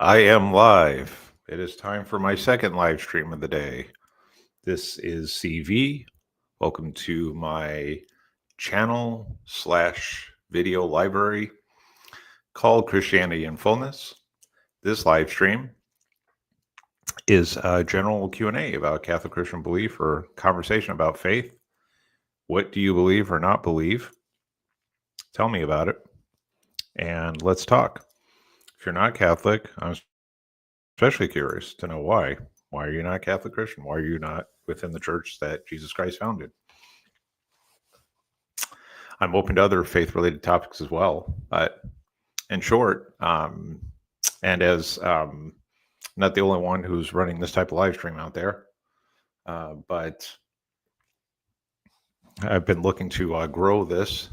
I am live. It is time for my second live stream of the day. This is CV. Welcome to my channel / video library called Christianity in Fullness. This live stream is a general Q&A about Catholic Christian belief or conversation about faith. What do you believe or not believe? Tell me about it, and let's talk. If you're not Catholic, I'm especially curious to know why. Why are you not a Catholic Christian? Why are you not within the church that Jesus Christ founded? I'm open to other faith-related topics as well. But in short, and as not the only one who's running this type of live stream out there, but I've been looking to grow this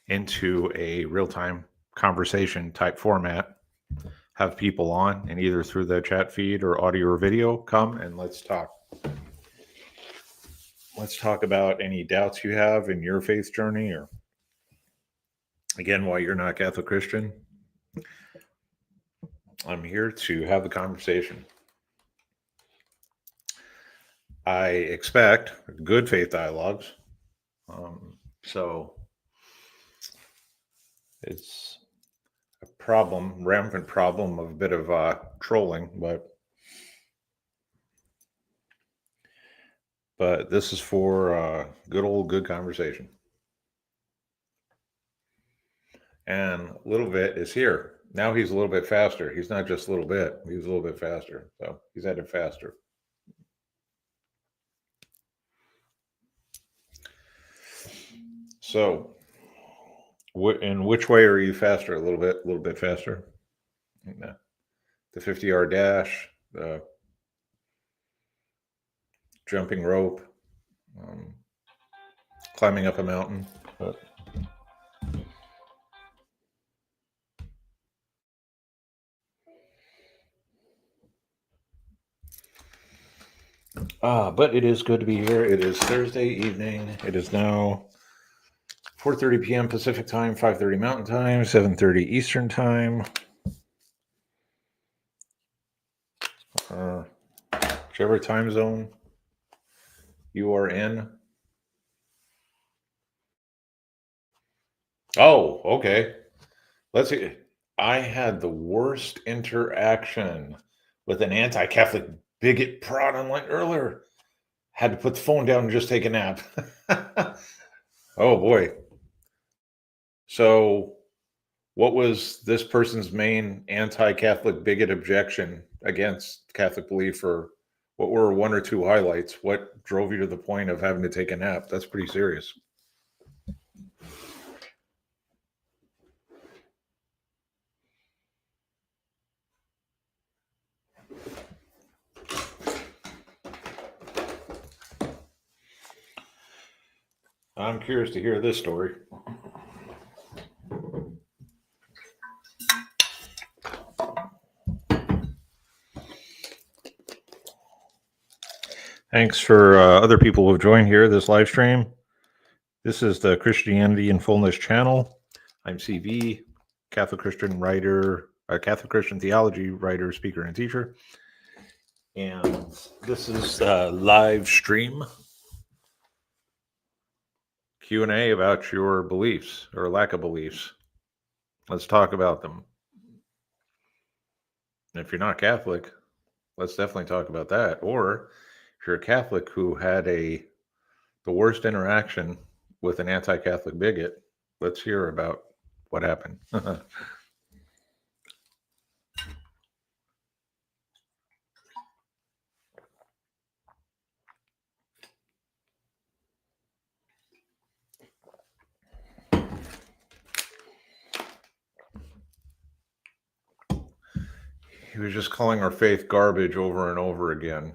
into a real-time conversation type format. Have people on, and either through the chat feed or audio or video, come and let's talk. Let's talk about any doubts you have in your faith journey, or again, why you're not a Catholic Christian. I'm here to have the conversation. I expect good faith dialogues. So it's a rampant problem of a bit of trolling, but this is for good conversation. And a little bit is here. Now he's a little bit faster. He's not just a little bit. He's a little bit faster. So he's headed faster. So, in which way are you faster? A little bit faster. The 50-yard dash, the jumping rope, climbing up a mountain. But it is good to be here. It is Thursday evening. It is now 4:30 p.m. Pacific time, 5:30 Mountain time, 7:30 Eastern time. Whichever time zone you are in. Oh, okay. Let's see. I had the worst interaction with an anti-Catholic bigot prod online earlier. Had to put the phone down and just take a nap. Oh boy. So what was this person's main anti-Catholic bigot objection against Catholic belief, or what were one or two highlights? What drove you to the point of having to take a nap? That's pretty serious. I'm curious to hear this story. Thanks for other people who have joined here, this live stream. This is the Christianity in Fullness channel. I'm CV, Catholic Christian writer, Catholic Christian theology writer, speaker, and teacher. And this is a live stream Q&A about your beliefs or lack of beliefs. Let's talk about them. And if you're not Catholic, let's definitely talk about that. Or if you're a Catholic who had the worst interaction with an anti-Catholic bigot, let's hear about what happened. He was just calling our faith garbage over and over again.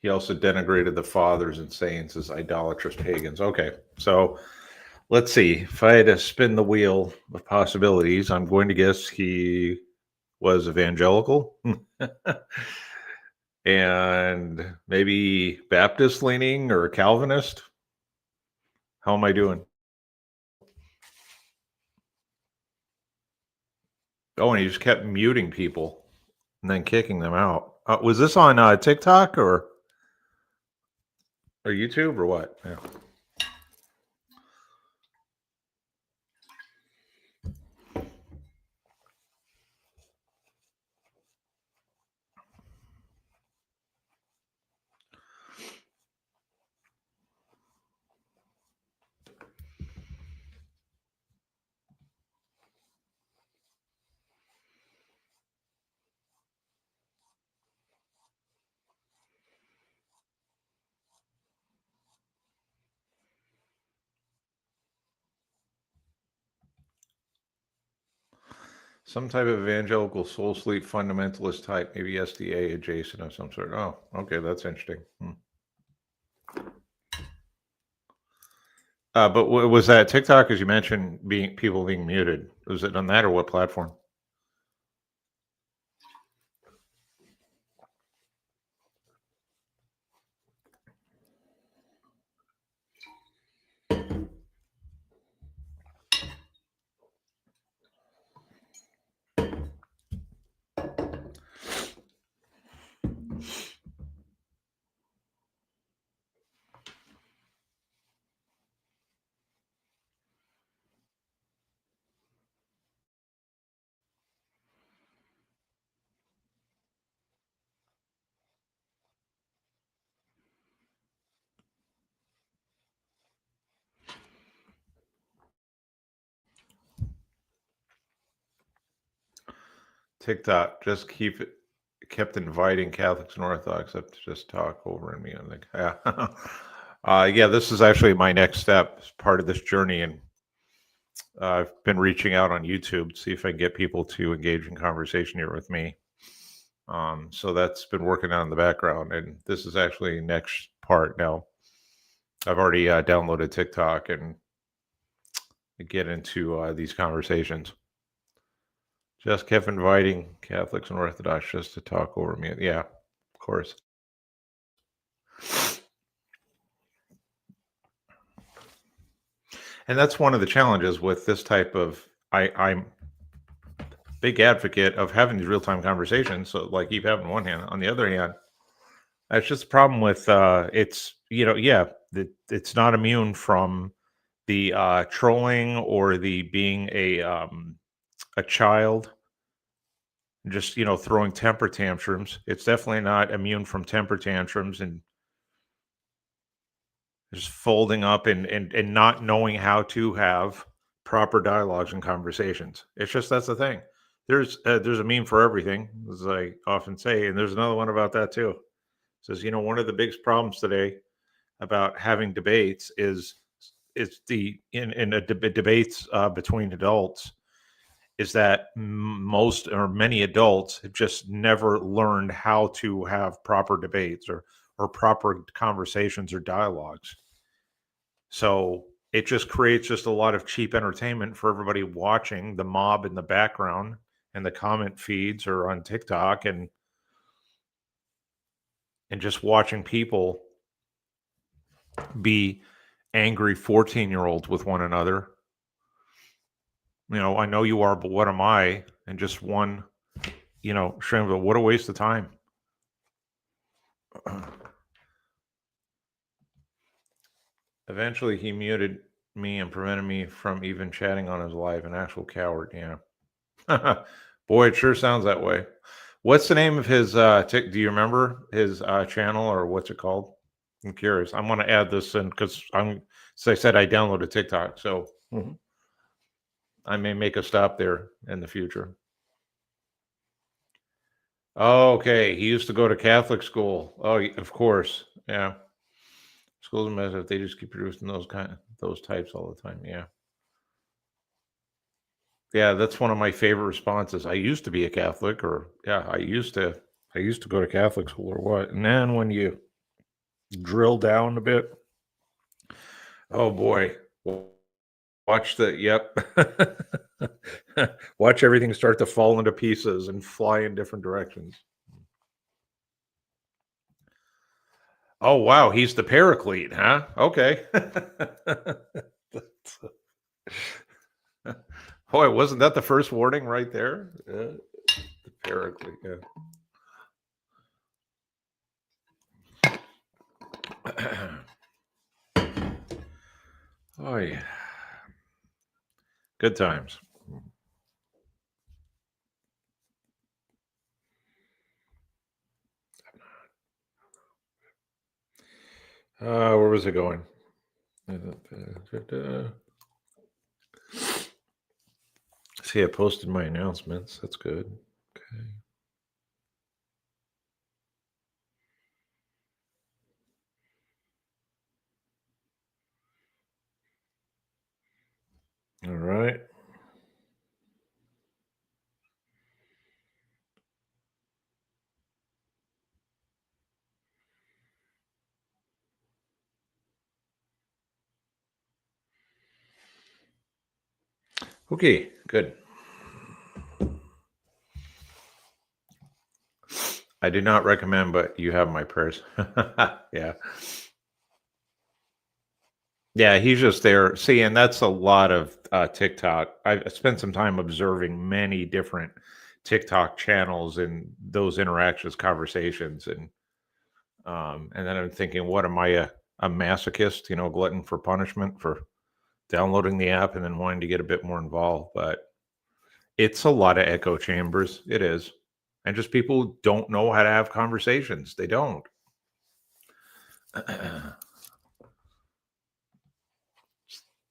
He also denigrated the fathers and saints as idolatrous pagans. Okay, so let's see. If I had to spin the wheel of possibilities, I'm going to guess he was evangelical and maybe Baptist leaning or Calvinist. How am I doing? Oh, and he just kept muting people and then kicking them out. Was this on TikTok or YouTube or what? Yeah. Some type of evangelical soul sleep fundamentalist type, maybe SDA adjacent of some sort. Oh, okay, that's interesting. But was that TikTok, as you mentioned, people being muted? Was it on that or what platform? TikTok just kept inviting Catholics and Orthodox up to just talk over me. I'm like, yeah, yeah. This is actually my next step, as part of this journey, and I've been reaching out on YouTube to see if I can get people to engage in conversation here with me. So that's been working on in the background, and this is actually next part now. I've already downloaded TikTok and get into these conversations. Just kept inviting Catholics and Orthodox just to talk over me. Yeah, of course. And that's one of the challenges with this type of. I'm big advocate of having these real time conversations. So, like, you have on one hand. On the other hand, that's just a problem with it's yeah, it's not immune from the trolling or the being a child, just throwing temper tantrums. It's definitely not immune from temper tantrums and just folding up and not knowing how to have proper dialogues and conversations. It's just that's the thing. There's a meme for everything, as I often say, and there's another one about that too. It says, one of the biggest problems today about having debates is the in a debates between adults is that most or many adults have just never learned how to have proper debates or proper conversations or dialogues. So it just creates just a lot of cheap entertainment for everybody watching the mob in the background and the comment feeds or on TikTok and just watching people be angry 14-year-olds with one another. I know you are, but what am I? And just one, shame, but what a waste of time. Eventually, he muted me and prevented me from even chatting on his live. An actual coward, yeah. Boy, it sure sounds that way. What's the name of his do you remember his channel, or what's it called? I'm curious. I'm going to add this in because as I said, I downloaded TikTok, so I may make a stop there in the future. Oh, okay. He used to go to Catholic school. Oh, of course. Yeah. Schools and mess, they just keep producing those types all the time. Yeah. Yeah, that's one of my favorite responses. I used to be a Catholic, or yeah, I used to go to Catholic school or what. And then when you drill down a bit, oh boy, watch watch everything start to fall into pieces and fly in different directions. Oh wow, he's the paraclete, huh? Okay. Boy, wasn't that the first warning right there? The Paraclete, yeah. Oh, yeah. Good times. Where was it going? See, I posted my announcements. That's good. Okay. All right. Okay, good. I do not recommend, but you have my prayers. Yeah. Yeah, he's just there. See, and that's a lot of TikTok. I've spent some time observing many different TikTok channels and those interactions, conversations, and then I'm thinking, what am I a masochist? You know, glutton for punishment for downloading the app and then wanting to get a bit more involved. But it's a lot of echo chambers. It is, and just people don't know how to have conversations. They don't.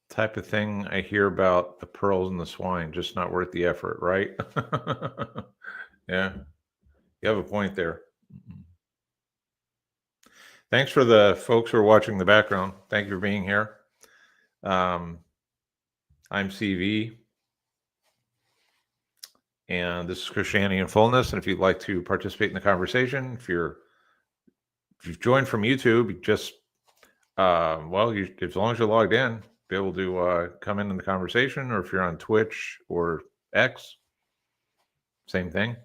Type of thing I hear about the pearls and the swine, just not worth the effort, right? Yeah, you have a point there. Thanks for the folks who are watching the background. Thank you for being here. I'm CV, and this is Christianity in Fullness. And if you'd like to participate in the conversation, if you've joined from YouTube, just as long as you're logged in, be able to come in the conversation. Or if you're on Twitch or X, same thing.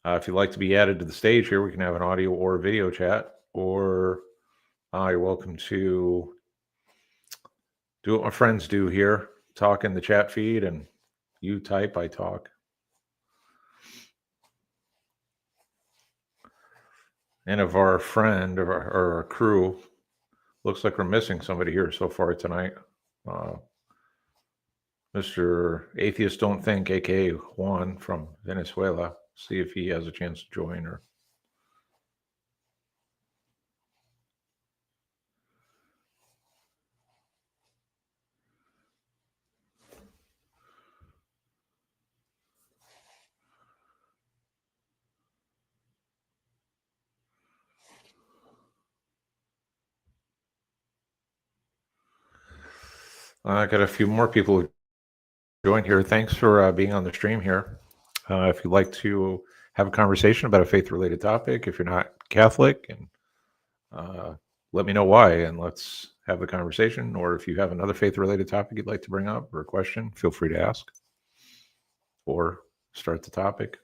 If you'd like to be added to the stage here, we can have an audio or video chat, or you're welcome to do what my friends do here, talk in the chat feed, and you type, I talk. And if our friend or our crew, looks like we're missing somebody here so far tonight. Mr. Atheist Don't Think, aka Juan from Venezuela. See if he has a chance to join or. I got a few more people who joined here. Thanks for being on the stream here. If you'd like to have a conversation about a faith-related topic, if you're not Catholic, and let me know why, and let's have a conversation. Or if you have another faith-related topic you'd like to bring up or a question, feel free to ask or start the topic.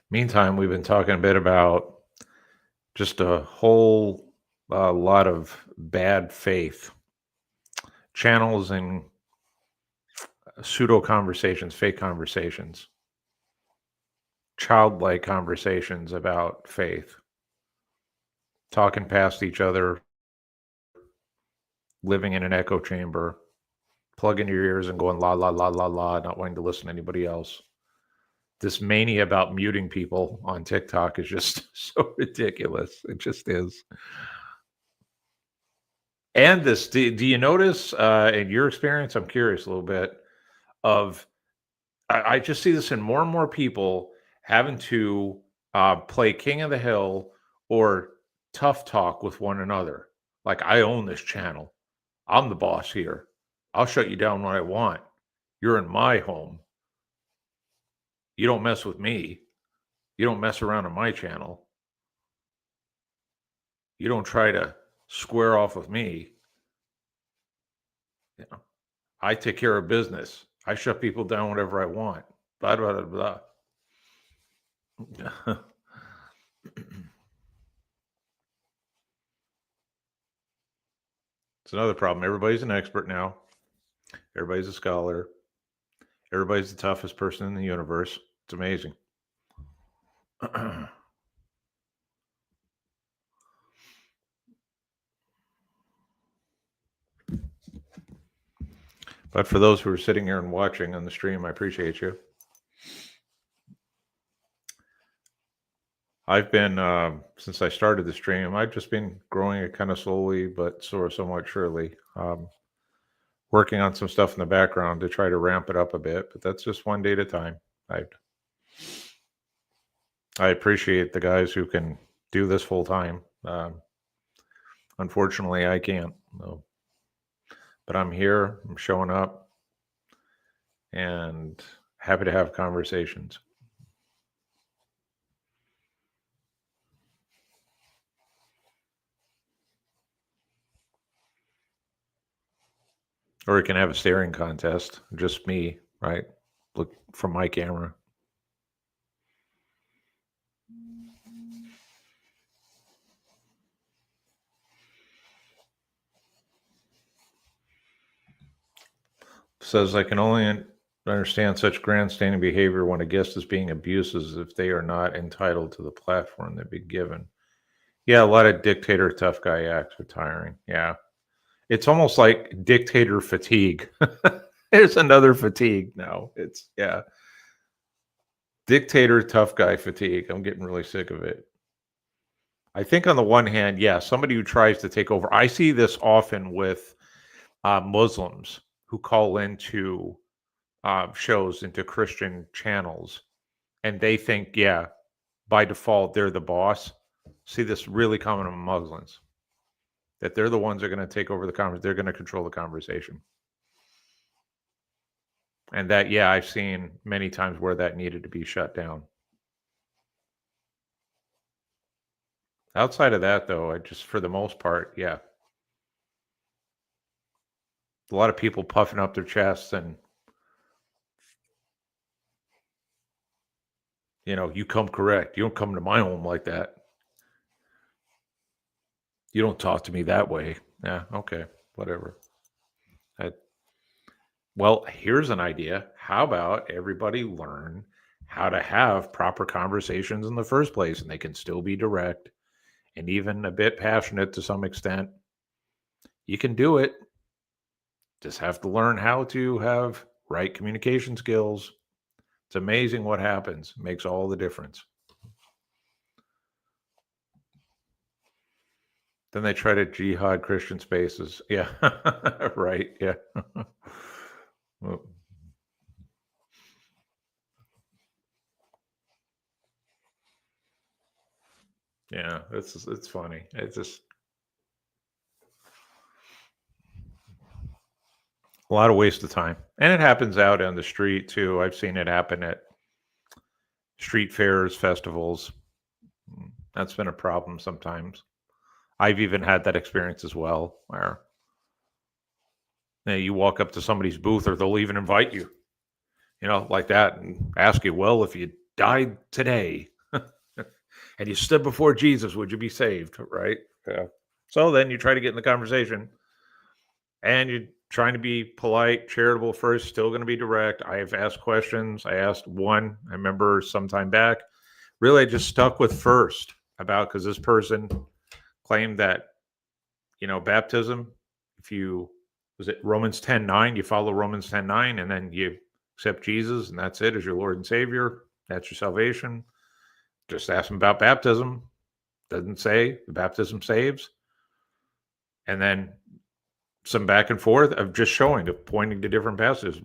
Meantime, we've been talking a bit about just a whole lot of bad faith channels and pseudo conversations, fake conversations, childlike conversations about faith, talking past each other, living in an echo chamber, plugging your ears and going la la la la la, not wanting to listen to anybody else. This mania about muting people on TikTok is just so ridiculous. It just is. And this, do you notice in your experience? I'm curious a little bit of. I just see this in more and more people having to play King of the Hill or tough talk with one another. Like, I own this channel. I'm the boss here. I'll shut you down when I want. You're in my home. You don't mess with me. You don't mess around on my channel. You don't try to square off with me. You know, I take care of business. I shut people down whenever I want. Blah blah blah blah. It's another problem. Everybody's an expert now. Everybody's a scholar. Everybody's the toughest person in the universe. It's amazing. But for those who are sitting here and watching on the stream, I appreciate you. I've been, since I started the stream, I've just been growing it kind of slowly, but somewhat surely. Working on some stuff in the background to try to ramp it up a bit, but that's just one day at a time. I appreciate the guys who can do this full time. Unfortunately, I can't. No. But I'm here. I'm showing up, and happy to have conversations. Or we can have a staring contest, just me, right? Look from my camera. Says I can only understand such grandstanding behavior when a guest is being abused as if they are not entitled to the platform they've been given. Yeah, a lot of dictator tough guy acts are tiring. Yeah. It's almost like dictator fatigue. There's another fatigue now. It's, yeah. Dictator tough guy fatigue. I'm getting really sick of it. I think on the one hand, yeah, somebody who tries to take over. I see this often with Muslims who call into shows, into Christian channels, and they think, yeah, by default, they're the boss. See this really common among Muslims, that they're the ones that are going to take over the conversation. They're going to control the conversation. And that, yeah, I've seen many times where that needed to be shut down. Outside of that, though, I just, for the most part, yeah. A lot of people puffing up their chests and, you come correct. You don't come to my home like that. You don't talk to me that way. Yeah, okay, whatever. Well, here's an idea. How about everybody learn how to have proper conversations in the first place, and they can still be direct and even a bit passionate to some extent. You can do it. Just have to learn how to have right communication skills. It's amazing what happens. It makes all the difference. Then they try to jihad Christian spaces. Yeah, right. Yeah. Well, yeah, it's funny. It's just a lot of waste of time. And it happens out on the street too. I've seen it happen at street fairs, festivals. That's been a problem sometimes. I've even had that experience as well, where you walk up to somebody's booth, or they'll even invite you, like that, and ask you, well, if you died today and you stood before Jesus, would you be saved? Right? Yeah. So then you try to get in the conversation, and you're trying to be polite, charitable first, still going to be direct. I've asked questions. I asked one, I remember some time back, really, I just stuck with first about, because this person claimed that, baptism, if you, was it Romans 10:9, you follow Romans 10:9, and then you accept Jesus, and that's it, as your Lord and Savior. That's your salvation. Just ask them about baptism. Doesn't say the baptism saves. And then some back and forth of just showing, of pointing to different passages,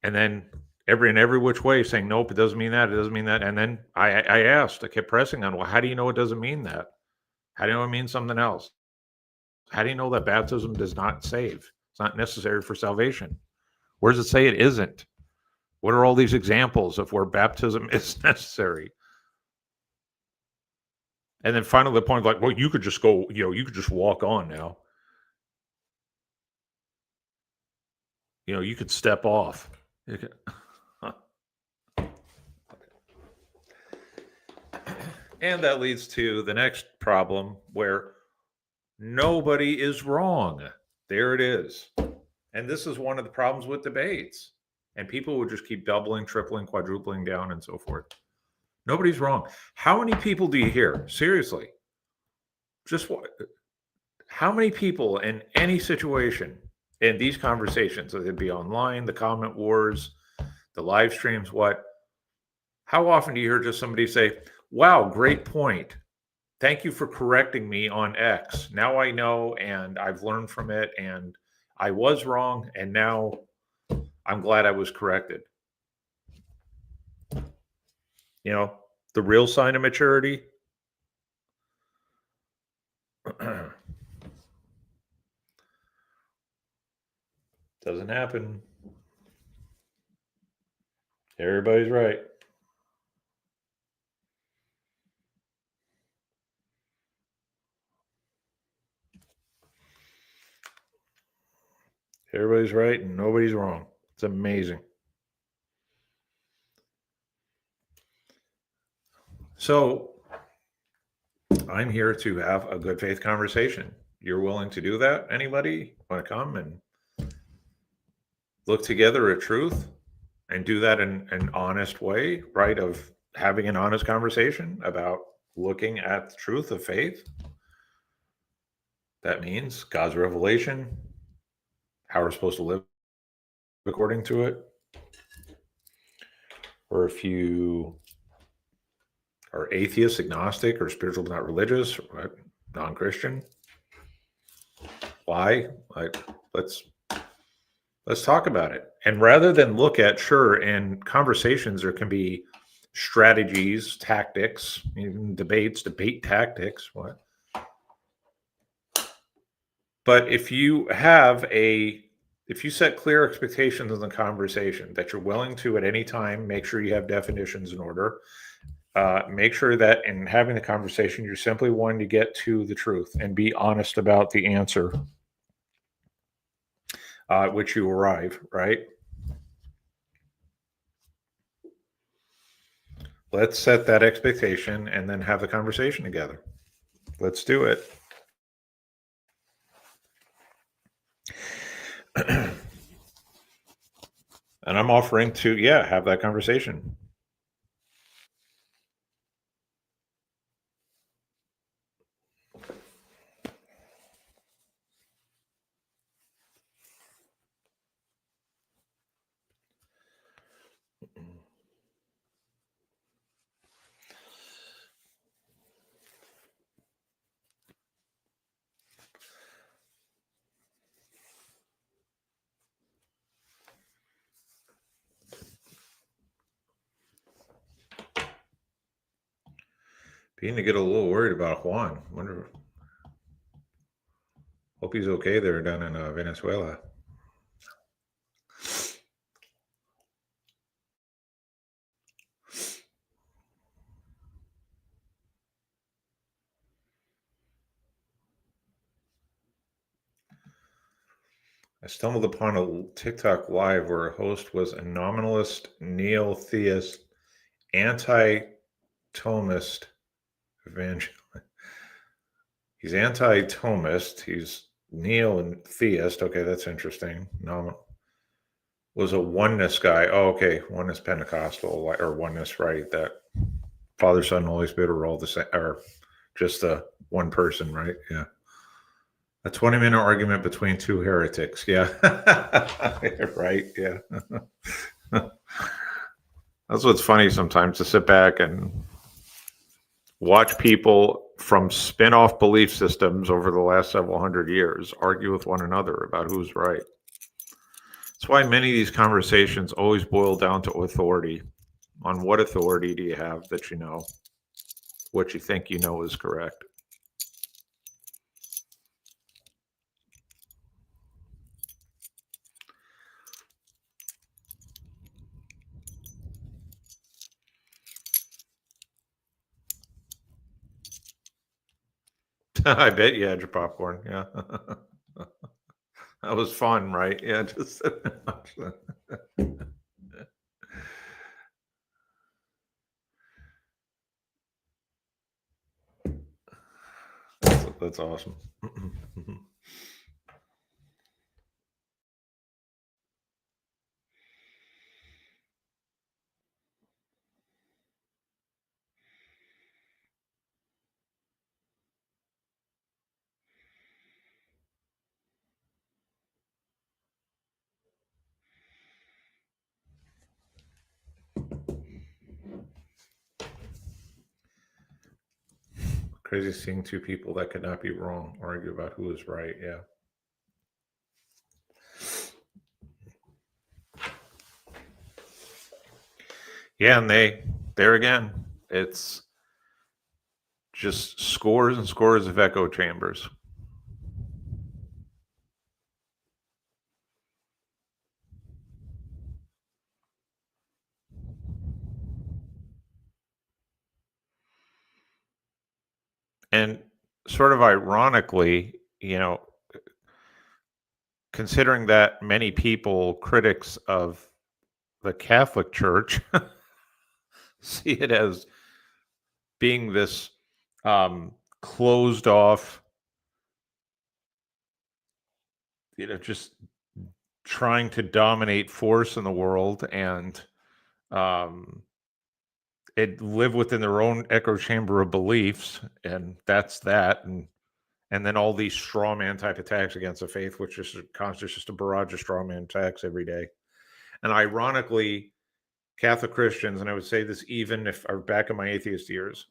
and then every which way saying, nope, it doesn't mean that, it doesn't mean that. And then I asked, I kept pressing on, well, how do you know it doesn't mean that? How do you know it means something else? How do you know that baptism does not save? It's not necessary for salvation. Where does it say it isn't? What are all these examples of where baptism is necessary? And then finally the point, like, well, you could just go, you could just walk on now. You could step off. And that leads to the next problem, where Nobody is wrong. There it is. And this is one of the problems with debates. And people would just keep doubling, tripling, quadrupling down, and so forth. Nobody's wrong. How many people do you hear? Seriously. Just what? How many people in any situation in these conversations, whether it be online, the comment wars, the live streams, what? How often do you hear just somebody say, wow, great point. Thank you for correcting me on X. Now I know, and I've learned from it, and I was wrong, and now I'm glad I was corrected. You know, the real sign of maturity. Doesn't happen. Everybody's right. Everybody's right and nobody's wrong. It's amazing. So I'm here to have a good faith conversation. You're willing to do that? Anybody want to come and look together at truth and do that in an honest way, right? Of having an honest conversation about looking at the truth of faith. That means God's revelation, how we're supposed to live according to it. Or if you are atheist, agnostic, or spiritual but not religious, right? Non-Christian, why? Like, let's talk about it. And rather than look at, sure, in conversations there can be strategies, tactics, even debates, debate tactics, what? But if you set clear expectations in the conversation that you're willing to at any time make sure you have definitions in order, make sure that in having the conversation you're simply wanting to get to the truth and be honest about the answer at which you arrive, right? Let's set that expectation and then have the conversation together. Let's do it. And I'm offering to, have that conversation. Beginning to get a little worried about Juan. Hope he's okay there down in Venezuela. I stumbled upon a TikTok live where a host was a nominalist, neo-theist, anti-Thomist evangelist. He's anti-Thomist. He's neo and theist. Okay, that's interesting. Was a oneness guy. Oh, okay, oneness Pentecostal or oneness, right? That Father, Son, Holy Spirit are all the same, or just one person, right? Yeah. A 20-minute argument between two heretics. Yeah. Right. Yeah. That's what's funny sometimes, to sit back and watch people from spin-off belief systems over the last several hundred years argue with one another about who's right. That's why many of these conversations always boil down to authority. On what authority do you have that you know what you think you know is correct? I bet you had your popcorn. Yeah. That was fun, right? Yeah, just That's awesome. Crazy seeing two people that could not be wrong argue about who is right. Yeah. Yeah, and there again, it's just scores and scores of echo chambers. And sort of ironically, considering that many people, critics of the Catholic Church, see it as being this closed off, just trying to dominate force in the world and um, it live within their own echo chamber of beliefs, and that's that. And then all these straw man type attacks against the faith, which is constantly just a barrage of straw man attacks every day. And ironically, Catholic Christians, and I would say this even if I'm back in my atheist years,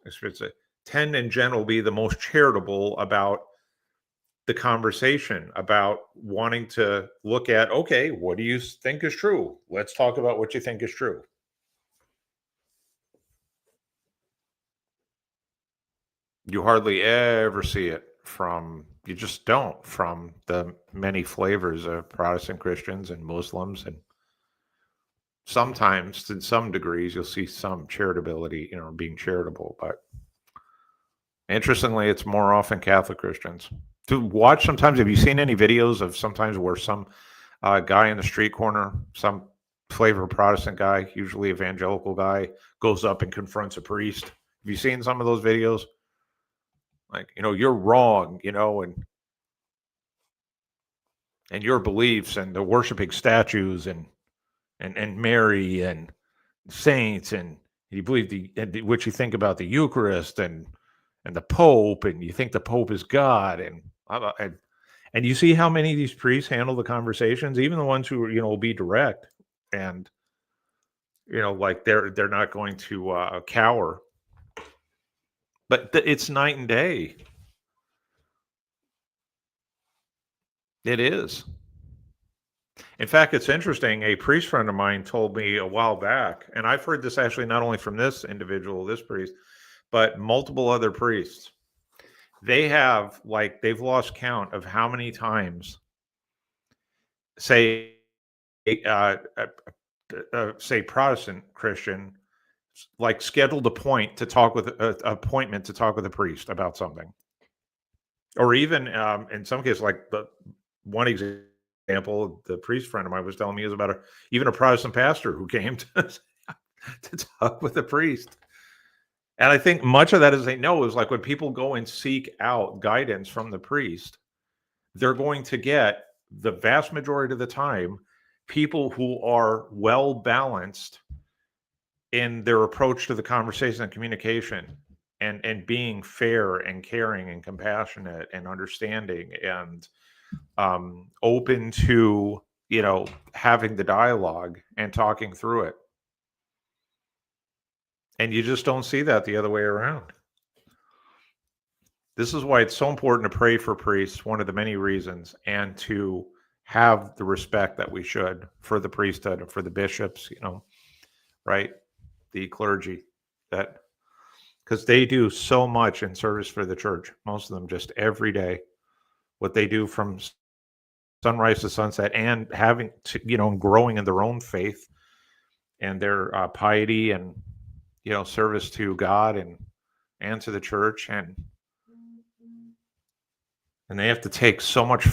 tend in general be the most charitable about the conversation, about wanting to look at, okay, what do you think is true? Let's talk about what you think is true. You hardly ever see it you just don't, from the many flavors of Protestant Christians and Muslims. And sometimes, in some degrees, you'll see some charitability, being charitable. But interestingly, it's more often Catholic Christians. To watch sometimes, have you seen any videos of sometimes where some guy in the street corner, some flavor Protestant guy, usually evangelical guy, goes up and confronts a priest? Have you seen some of those videos? Like, you're wrong, and your beliefs and the worshiping statues and Mary and saints, and you believe what you think about the Eucharist and the Pope, and you think the Pope is God, and you see how many of these priests handle the conversations, even the ones who will be direct, and like they're not going to cower, but it's night and day. It is. In fact, it's interesting. A priest friend of mine told me a while back, and I've heard this actually not only from this individual, this priest, but multiple other priests. They've lost count of how many times, say Protestant Christian, scheduled appointment to talk with a priest about something, or even in some cases, like the one example the priest friend of mine was telling me is about even a Protestant pastor who came to talk with a priest. And I think much of that, as they know, is like when people go and seek out guidance from the priest, they're going to get, the vast majority of the time, people who are well balanced in their approach to the conversation and communication, and being fair and caring and compassionate and understanding and open to having the dialogue and talking through it. And you just don't see that the other way around. This is why it's so important to pray for priests, one of the many reasons, and to have the respect that we should for the priesthood and for the bishops, right? The clergy, because they do so much in service for the church, most of them just every day, what they do from sunrise to sunset, and having to, growing in their own faith and their piety and, service to God and to the church. And they have to take so much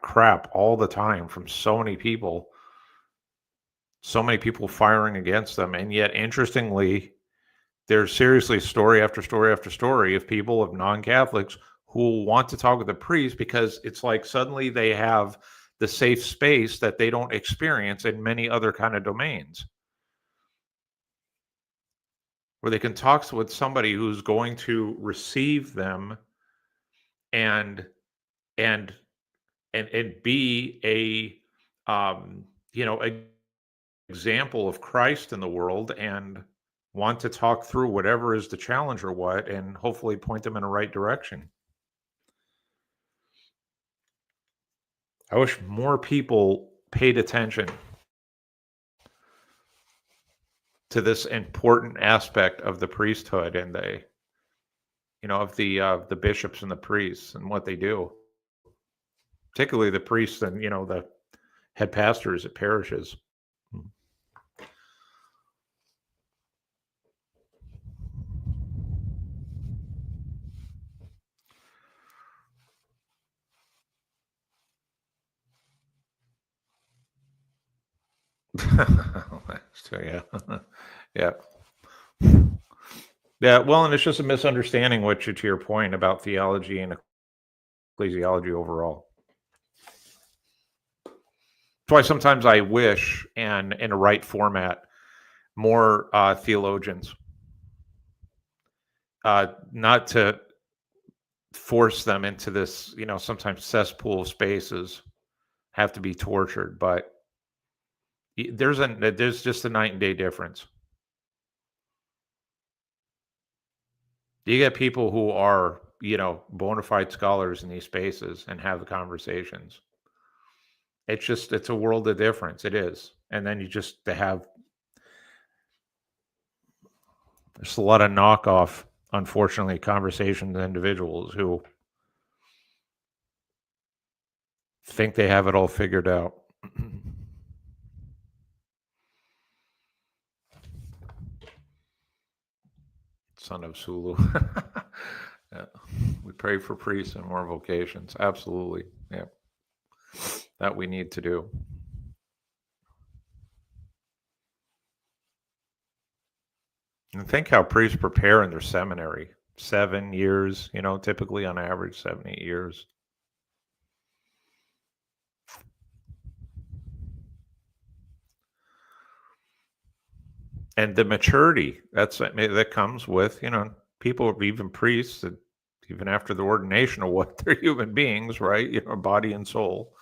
crap all the time from so many people firing against them. And yet, interestingly, there's seriously story after story after story of people, of non-Catholics, who will want to talk with the priest because it's like suddenly they have the safe space that they don't experience in many other kind of domains, where they can talk with somebody who's going to receive them and and and be a you know, example of Christ in the world and want to talk through whatever is the challenge or what, and hopefully point them in the right direction. I wish more people paid attention to this important aspect of the priesthood and the bishops and the priests and what they do, particularly the priests and the head pastors at parishes. So yeah, yeah, yeah. Well, and it's just a misunderstanding, which to your point about theology and ecclesiology overall. That's why sometimes I wish, and in a right format, more theologians, not to force them into this, sometimes cesspool of spaces, have to be tortured, but there's just a night and day difference. You get people who are, bona fide scholars in these spaces and have the conversations. It's a world of difference. It is. And then they have, there's a lot of knockoff, unfortunately, conversations and individuals who think they have it all figured out. Son of Sulu. Yeah. We pray for priests and more vocations. Absolutely. Yeah. That we need to do. And think how priests prepare in their seminary. 7 years, typically on average, 7, 8 years. And the maturity that comes with, people, even priests, that even after the ordination of what they're human beings, right? Body and soul.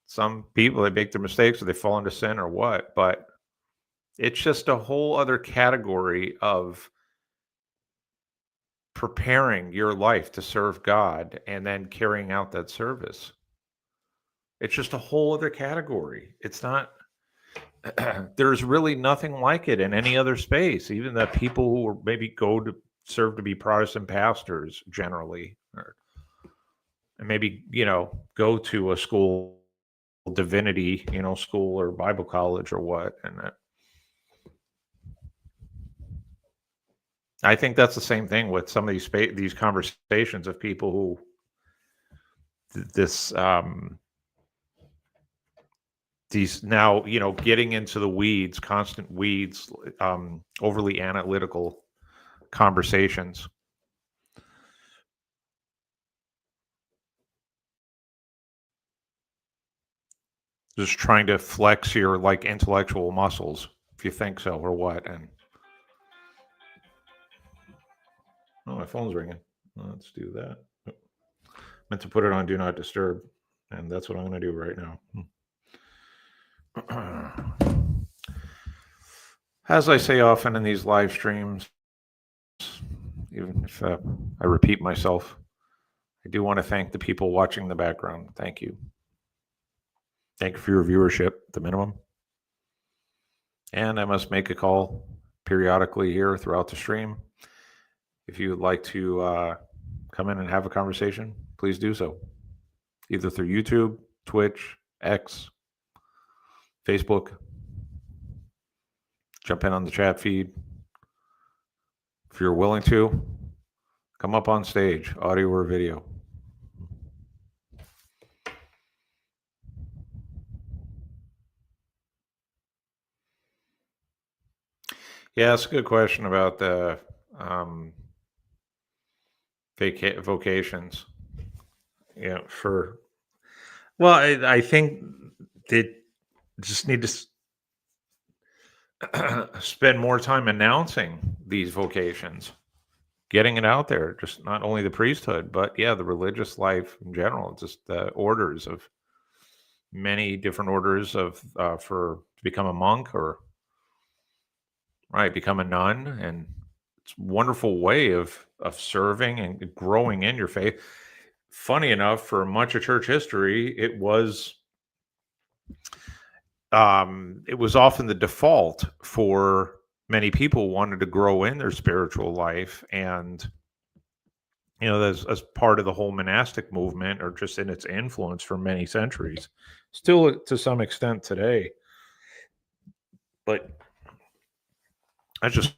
Some people, they make their mistakes or they fall into sin or what, but it's just a whole other category of preparing your life to serve God and then carrying out that service. It's just a whole other category. It's not, there's really nothing like it in any other space. Even the people who maybe go to serve to be Protestant pastors generally, and maybe, go to a school, divinity, school or Bible college or what. And I think that's the same thing with some of these conversations of people who this these now getting into the weeds, constant weeds, overly analytical conversations. Just trying to flex your intellectual muscles, if you think so or what. And oh, my phone's ringing. Let's do that. Meant to put it on do not disturb, and that's what I'm going to do right now. As I say often in these live streams, even if I repeat myself, I do want to thank the people watching in the background. Thank you. Thank you for your viewership, the minimum. And I must make a call periodically here throughout the stream. If you would like to come in and have a conversation, please do so. Either through YouTube, Twitch, X, Facebook. Jump in on the chat feed. If you're willing to, come up on stage, audio or video. Yeah, that's a good question about the vocations. Yeah, for well, I think they just need to spend more time announcing these vocations, getting it out there. Just not only the priesthood, but yeah, the religious life in general. Just the orders of many different orders of for to become a monk or right become a nun, and it's a wonderful way of serving and growing in your faith. Funny enough, for much of church history, it was often the default for many people wanted to grow in their spiritual life, and as part of the whole monastic movement or just in its influence for many centuries, still to some extent today. But that's just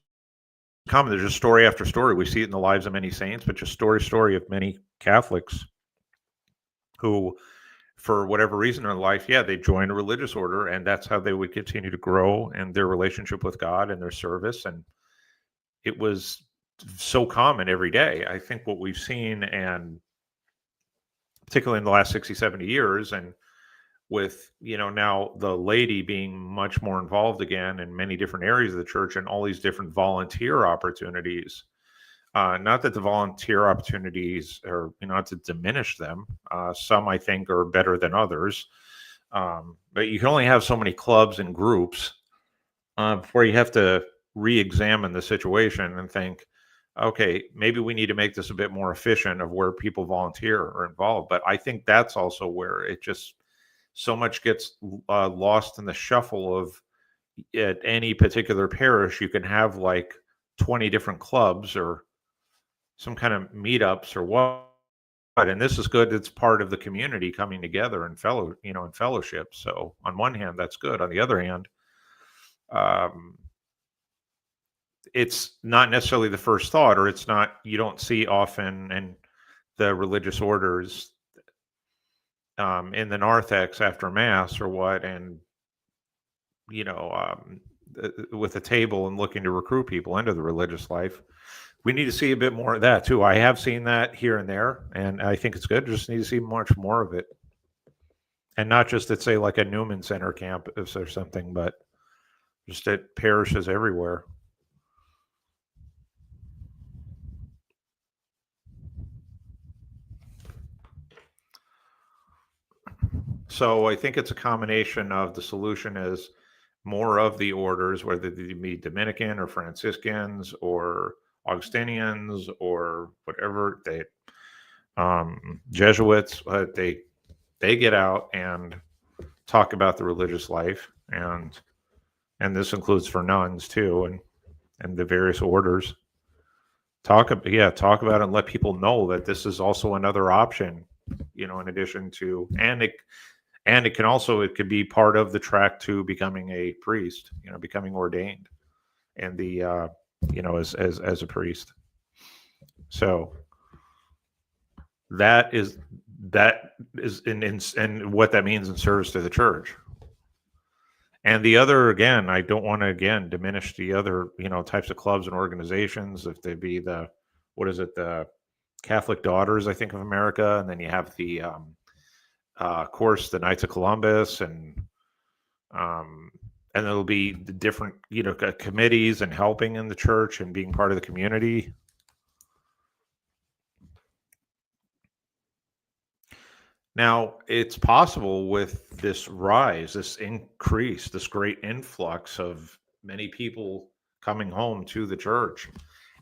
common. There's just story after story. We see it in the lives of many saints, but just story of many Catholics who, for whatever reason in life, yeah, they joined a religious order, and that's how they would continue to grow in their relationship with God and their service. And it was so common every day. I think what we've seen, and particularly in the last 60, 70 years, and with now the laity being much more involved again in many different areas of the church and all these different volunteer opportunities. Not that the volunteer opportunities are, not to diminish them. Some I think are better than others. But you can only have so many clubs and groups before you have to re-examine the situation and think, okay, maybe we need to make this a bit more efficient of where people volunteer or involved. But I think that's also where it just so much gets lost in the shuffle of at any particular parish, you can have like 20 different clubs or some kind of meetups or what. And this is good. It's part of the community coming together and in fellowship. So on one hand, that's good. On the other hand, um, it's not necessarily the first thought, or you don't see often in the religious orders in the narthex after mass or what, and with a table and looking to recruit people into the religious life. We need to see a bit more of that too. I have seen that here and there, and I think it's good. Just need to see much more of it, and not just at say like a Newman Center campus or something, but just at parishes everywhere. So I think it's a combination of the solution is more of the orders, whether they be Dominican or Franciscans or Augustinians or whatever Jesuits, they get out and talk about the religious life, and this includes for nuns too, and the various orders. Talk about it and let people know that this is also another option, in addition to, and it could be part of the track to becoming a priest, becoming ordained, and the as a priest. So that is in what that means in service to the church. And the other, again, I don't want to again diminish the other types of clubs and organizations. If they be the Catholic Daughters, I think, of America, and then you have the of course the Knights of Columbus, and there'll be the different committees and helping in the church and being part of the community. Now, it's possible with this rise, this increase, this great influx of many people coming home to the church,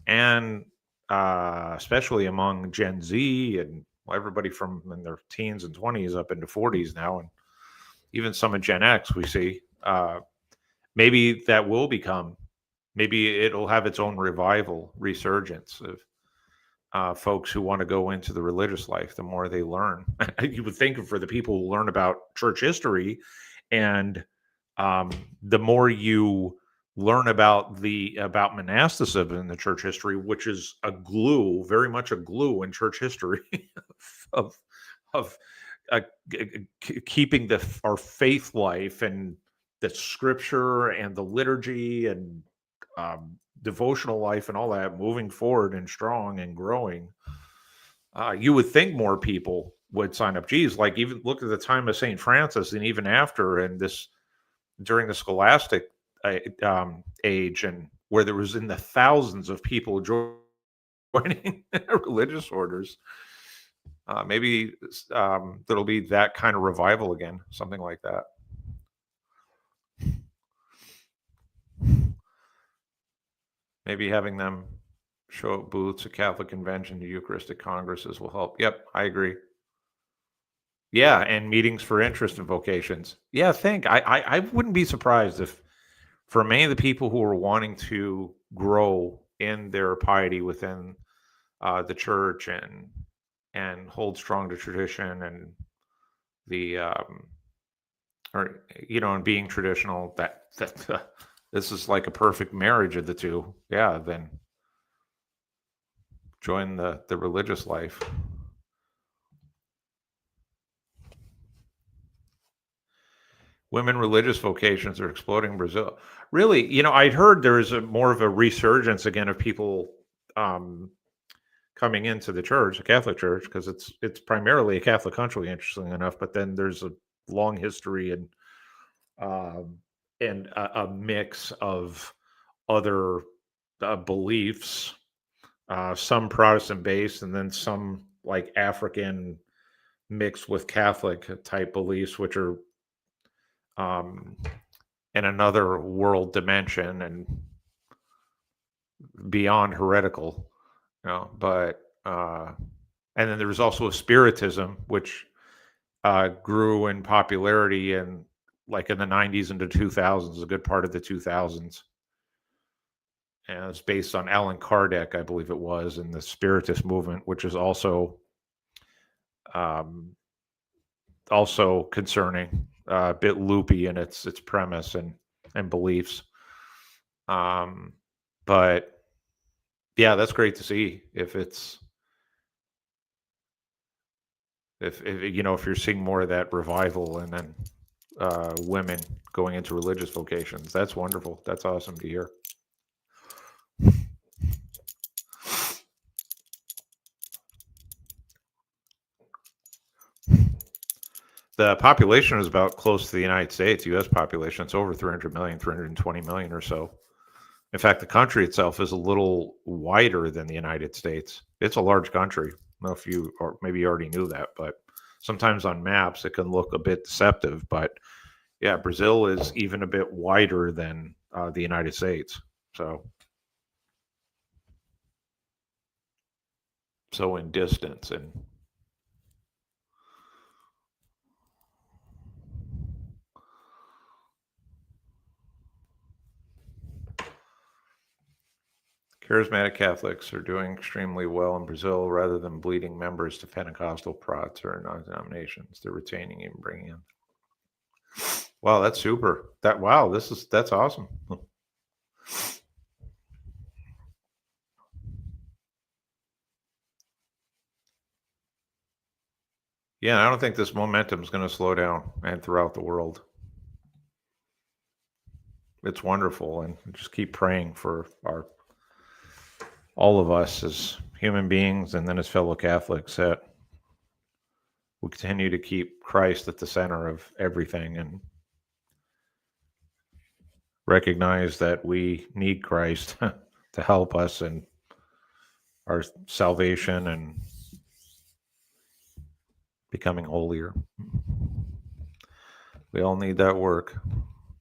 and especially among Gen Z and everybody from in their teens and 20s up into 40s now, and even some of Gen X we see. Maybe that will maybe it'll have its own resurgence of folks who want to go into the religious life. The more they learn, you would think for the people who learn about church history, and the more you learn about monasticism in the church history, which is very much a glue in church history of keeping our faith life and the scripture and the liturgy and devotional life and all that moving forward and strong and growing. You would think more people would sign up. Geez, like even look at the time of St. Francis and even after, and this during the scholastic age, and where there was in the thousands of people joining religious orders. Maybe there'll be that kind of revival again, something like that. Maybe having them show up booths at Catholic convention to Eucharistic congresses will help. Yep, I agree. Yeah, and meetings for interest and vocations. Yeah, I wouldn't be surprised if for many of the people who are wanting to grow in their piety within the church and hold strong to tradition and the or and being traditional, that this is like a perfect marriage of the two. Yeah, then join the religious life. Women religious vocations are exploding in Brazil. Really, I'd heard there is more of a resurgence again of people coming into the church, the Catholic Church, because it's primarily a Catholic country, interestingly enough. But then there's a long history um, and a mix of other beliefs, some Protestant based, and then some like African mixed with Catholic type beliefs, which are um, in another world dimension and beyond heretical, but and then there was also a spiritism which grew in popularity in like in the 90s into 2000s, a good part of the 2000s, and it's based on Allan Kardec, I believe it was, and the spiritist movement, which is um, also concerning, a bit loopy in its premise and beliefs. But yeah, that's great to see. If if you're seeing more of that revival, and then women going into religious vocations, that's wonderful. That's awesome to hear. The population is about close to the United States, U.S. population. It's over 300 million, 320 million or so. In fact, the country itself is a little wider than the United States. It's a large country. I don't know if you, or maybe you already knew that, but sometimes on maps it can look a bit deceptive. But yeah, Brazil is even a bit wider than the United States. So in distance and charismatic Catholics are doing extremely well in Brazil. Rather than bleeding members to Pentecostal prots or non-denominations, they're retaining and bringing in. Wow, that's super. That's awesome. Yeah, I don't think this momentum is going to slow down and throughout the world. It's wonderful, and just keep praying for all of us as human beings, and then as fellow Catholics, that we continue to keep Christ at the center of everything, and recognize that we need Christ to help us in our salvation and becoming holier. We all need that work,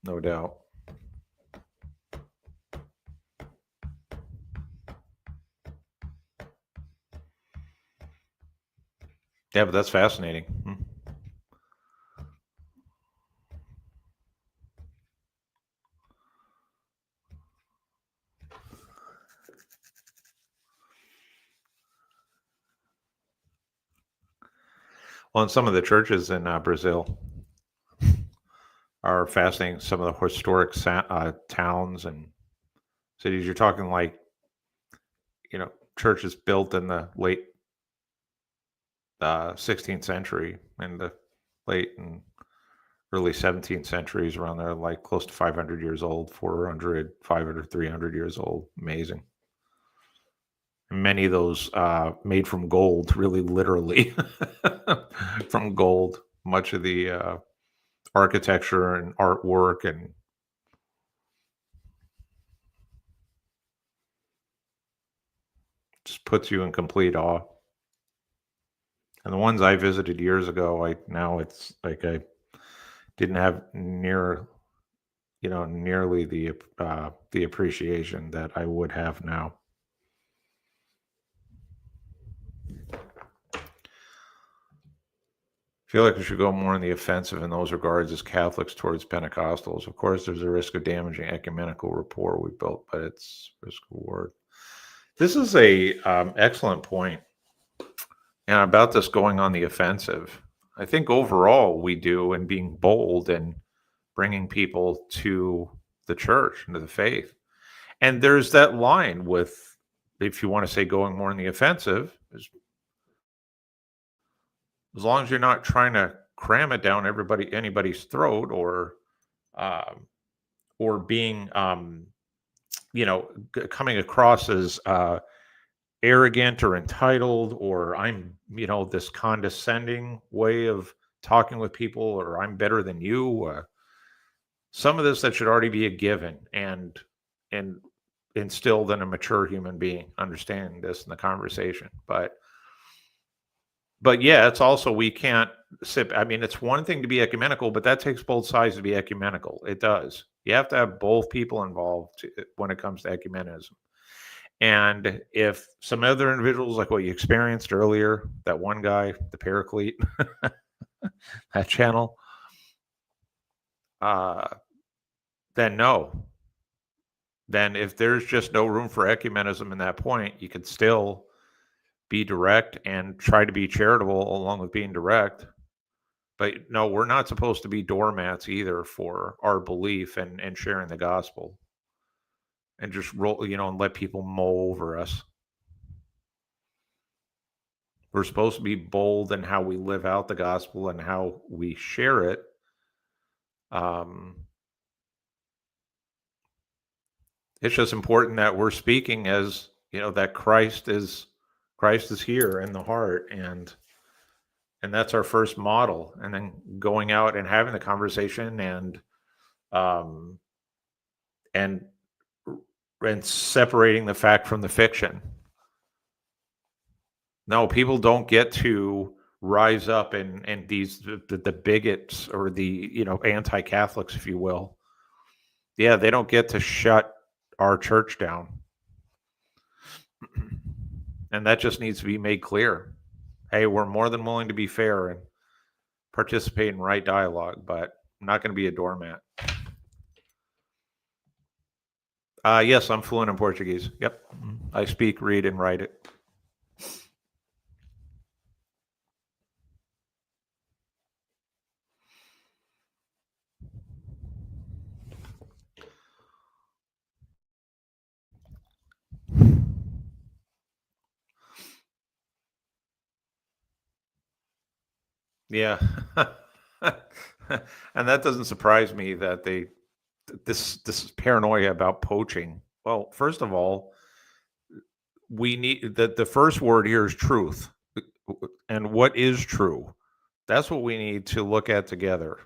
no doubt. Yeah, but that's fascinating. Well, in some of the churches in Brazil are fascinating. Some of the historic towns and cities. You're talking like, churches built in the late 16th century and the late and early 17th centuries, around there, like close to 500 years old, 400, 500, 300 years old. Amazing. Many of those made from gold, really literally from gold. Much of the architecture and artwork and just puts you in complete awe. And the ones I visited years ago, now it's like I didn't have nearly the appreciation that I would have now. I feel like we should go more on the offensive in those regards as Catholics towards Pentecostals. Of course, there's a risk of damaging ecumenical rapport we built, but it's risk reward. This is a excellent point. And about this going on the offensive, I think overall we do, and being bold and bringing people to the church and to the faith. And there's that line with, if you want to say going more on the offensive, as long as you're not trying to cram it down anybody's throat, or being coming across as arrogant or entitled, or I'm this condescending way of talking with people, or I'm better than you. Some of this that should already be a given and instilled in a mature human being, understanding this in the conversation. But yeah, it's also, we can't sit. I mean, it's one thing to be ecumenical, but that takes both sides to be ecumenical. It does. You have to have both people involved when it comes to ecumenism. And if some other individuals, like what you experienced earlier, that one guy, the Paraclete, that channel, then no. Then if there's just no room for ecumenism in that point, you could still be direct and try to be charitable along with being direct. But no, we're not supposed to be doormats either for our belief and sharing the gospel, and just roll, and let people mow over us. We're supposed to be bold in how we live out the gospel and how we share it. It's just important that we're speaking as, that Christ is here in the heart, and that's our first model. And then going out and having the conversation and separating the fact from the fiction. No, people don't get to rise up and the bigots, or the anti-Catholics, if you will. Yeah, they don't get to shut our church down. And that just needs to be made clear. Hey, we're more than willing to be fair and participate in right dialogue, but I'm not going to be a doormat. Yes, I'm fluent in Portuguese. Yep. I speak, read, and write it. Yeah. And that doesn't surprise me that this paranoia about poaching. Well, first of all, we need the first word here is truth. And what is true? That's what we need to look at together.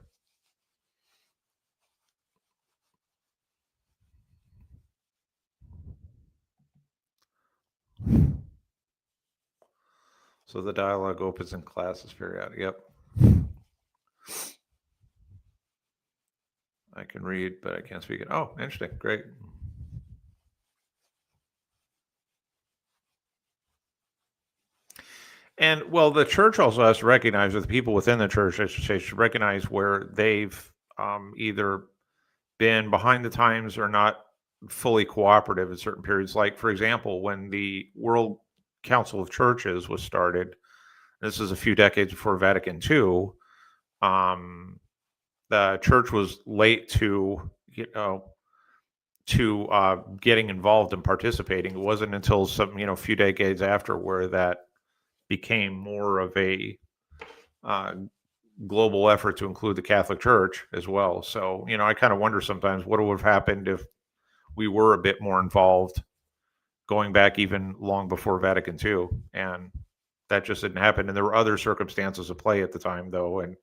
So the dialogue opens in classes periodic. Yep. I can read, but I can't speak it. Oh, interesting. Great. And well, the church also has to recognize, with the people within the church, I should say, should recognize where they've either been behind the times or not fully cooperative in certain periods. Like, for example, when the World Council of Churches was started, this is a few decades before Vatican II. The church was late to getting involved and participating. It wasn't until some few decades after where that became more of a global effort to include the Catholic Church as well. So I kind of wonder sometimes what would have happened if we were a bit more involved going back even long before Vatican II, and that just didn't happen. And there were other circumstances at play at the time, though, and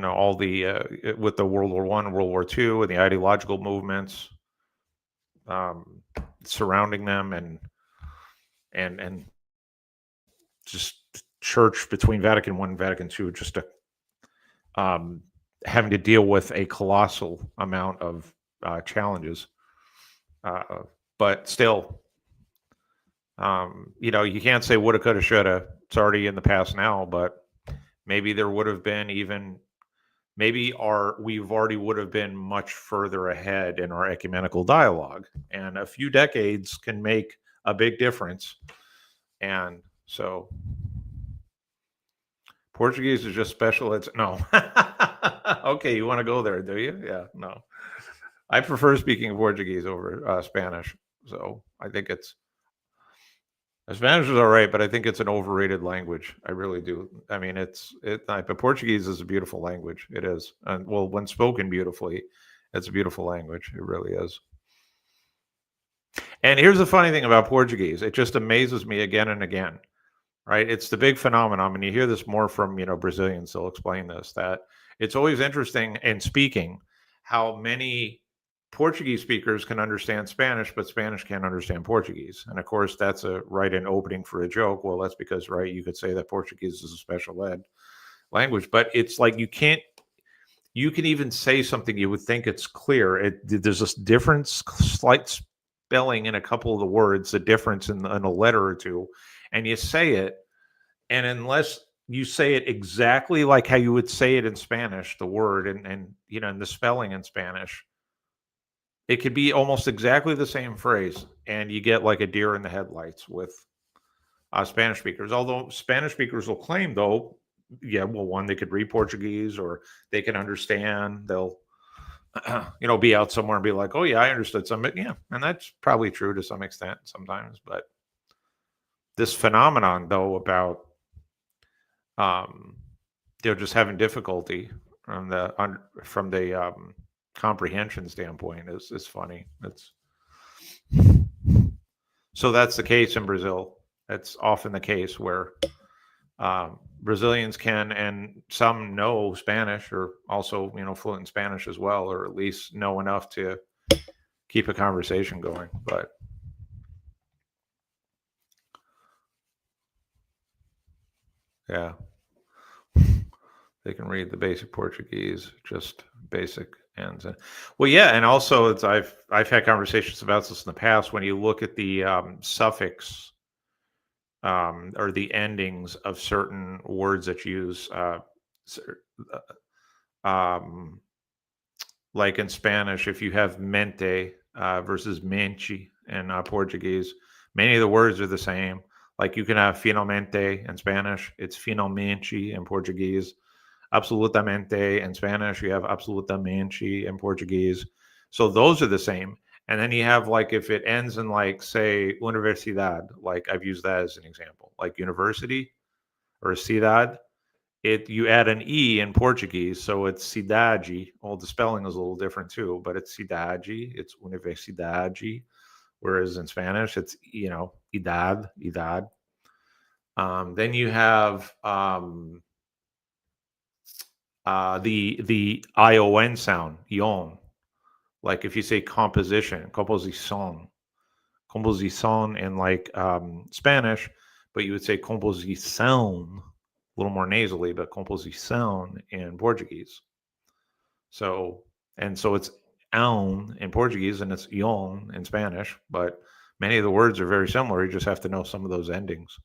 all the with the World War I, World War II, and the ideological movements surrounding them, and just church between Vatican I and Vatican II, just having to deal with a colossal amount of challenges. But still, you can't say woulda, coulda, shoulda. It's already in the past now, but maybe there would have been we've already would have been much further ahead in our ecumenical dialogue, and a few decades can make a big difference. And so Portuguese is just special. It's no. Okay, you want to go there, do you? Yeah, no. I prefer speaking Portuguese over Spanish. So I think Spanish is all right, but I think it's an overrated language. I really do. I mean, but Portuguese is a beautiful language. It is. And well, when spoken beautifully, it's a beautiful language. It really is. And here's the funny thing about Portuguese. It just amazes me again and again, right? It's the big phenomenon. And you hear this more from, Brazilians. They'll explain this, that it's always interesting in speaking how many Portuguese speakers can understand Spanish, but Spanish can't understand Portuguese. And of course, that's an opening for a joke. Well, that's because, right, you could say that Portuguese is a special ed language, but it's like you can even say something, you would think it's clear. There's this difference, slight spelling in a couple of the words, a difference in a letter or two, and you say it, and unless you say it exactly like how you would say it in Spanish, the word, and the spelling in Spanish, it could be almost exactly the same phrase, and you get like a deer in the headlights with Spanish speakers. Although Spanish speakers will claim, though, one, they could read Portuguese or they can understand. They'll, be out somewhere and be like, "Oh yeah, I understood some." Yeah, and that's probably true to some extent sometimes. But this phenomenon, though, about just having difficulty from the comprehension standpoint is funny. So that's the case in Brazil. That's often the case where Brazilians can, and some know Spanish, or also fluent in Spanish as well, or at least know enough to keep a conversation going. But yeah, they can read the basic Portuguese, just basic. And well, yeah, and also I've had conversations about this in the past. When you look at the suffix or the endings of certain words that use, like in Spanish, if you have mente versus mente in Portuguese, many of the words are the same. Like you can have finalmente in Spanish, it's finalmente in Portuguese. Absolutamente in Spanish, you have absolutamente in Portuguese. So those are the same. And then you have, like, if it ends in, like, say, universidad, like I've used that as an example, like university or cidade, you add an E in Portuguese, so it's cidade. Well, the spelling is a little different too, but it's cidade, it's universidade, whereas in Spanish, it's, idad. Then you have the ION sound, ion. Like if you say composition in like Spanish, but you would say composição, a little more nasally, but composição in Portuguese. So it's aun in Portuguese and it's ion in Spanish, but many of the words are very similar. You just have to know some of those endings.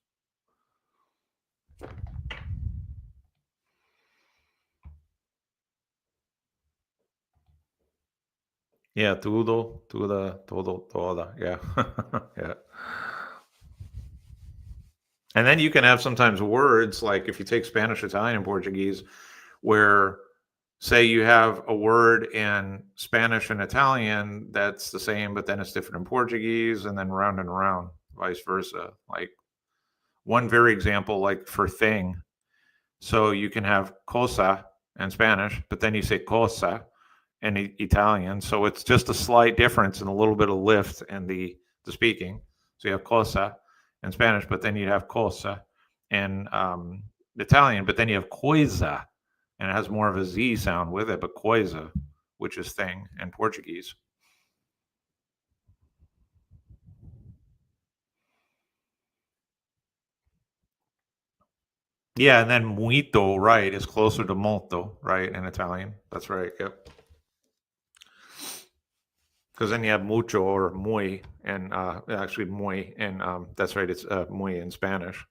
Yeah, tudo, toda, toda. Yeah. Yeah. And then you can have sometimes words, like if you take Spanish, Italian, and Portuguese, where, say, you have a word in Spanish and Italian that's the same, but then it's different in Portuguese, and then round and around, vice versa. Like one very example, like for thing. So you can have cosa in Spanish, but then you say cosa and Italian. So it's just a slight difference and a little bit of lift in the speaking. So you have cosa in Spanish, but then you have cosa in Italian, but then you have coisa, and it has more of a Z sound with it, but coisa, which is thing in Portuguese. Yeah, and then muito, right, is closer to molto, right, in Italian. That's right. Yep. Because then you have mucho or muy, and actually muy, and that's right. It's muy in Spanish,